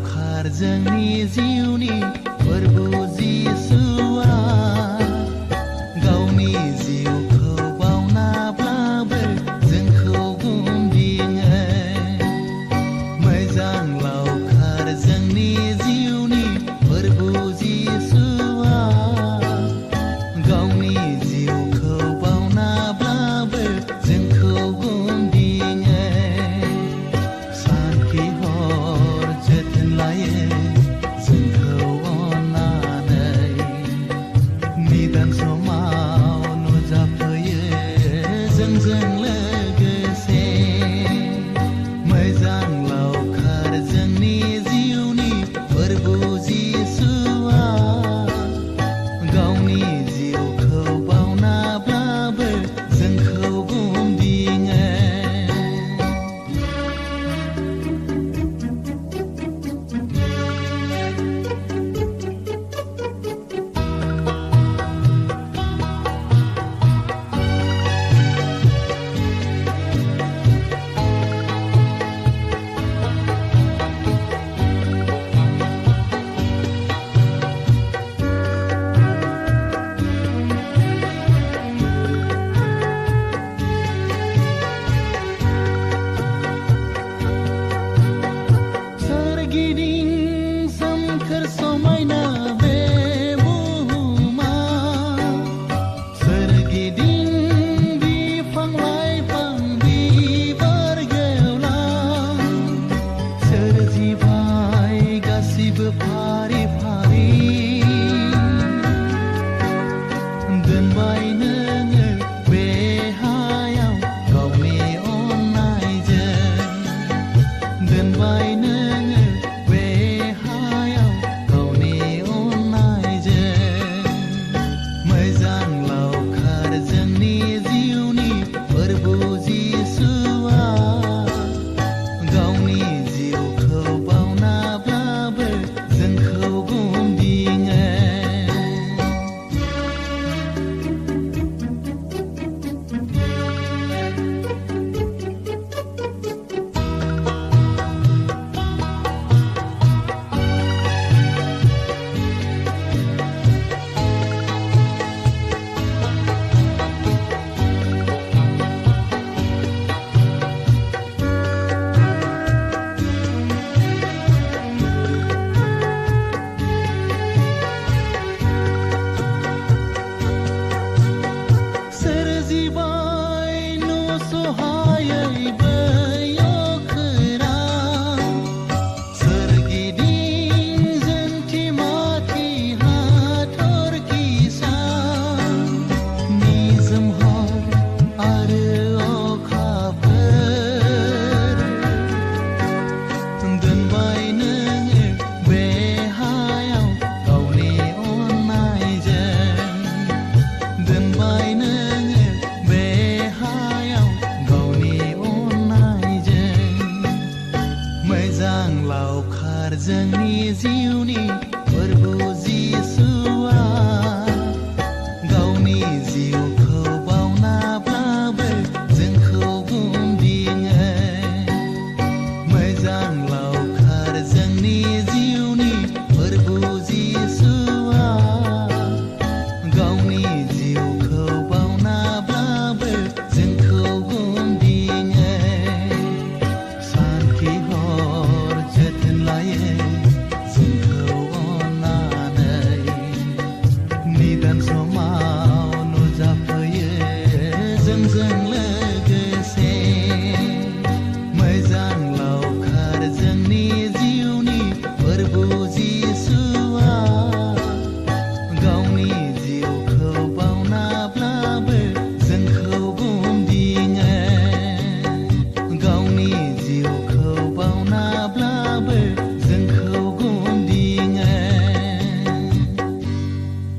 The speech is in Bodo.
लावखार जोंनि जिउनि फोरबो जिसुआ गावनि जिउखौ बावनाब्लाबो जोंखौ गुमदिङो मोजां लावखार जोंनि जिउनि फोरबो जिसुआ गावनि जिउखौ बावनाब्लाबो जोंखौ गुमदिङो सानखि हर जोथोन लायो जोंखौ अननानै निदान समाव नुजाफैयो जोंजों लोगोसे मोजां लावखार जोंनि जिउनि फोरबो जिसुआ गावनि जिउखौ बावनाब्लाबो जोंखौ गुमदिङो सोरगिदिं सोमखोर समायना बे बुहुमा सोरगिदिं बिफां लाइफां बिबार गेवलां सोरजिबाय गासिबो फारि फारि दोनबाय नोङो बे हायाव गावनि अननायजों दोनबाय नोङो बे हायाव गावनि अननायजों मोजां लावखार जोंनि जिउनि फोरबो जिसुआ गावनि जिउखौ बावनाब्लाबो जोंखौ गुमदिङो सोरजिबाय नुसहायै बै अखोरां सोरगिदिं जोंथि माथि हाथरखि सान निजोम हर आरो अखाफोर दोनबाय नोङो बे हायाव गावनि अननायजों दोनबाय नोङो बे हायाव गावनि अननायजों मोजां लावखार जोंनि जिउनि फोरबो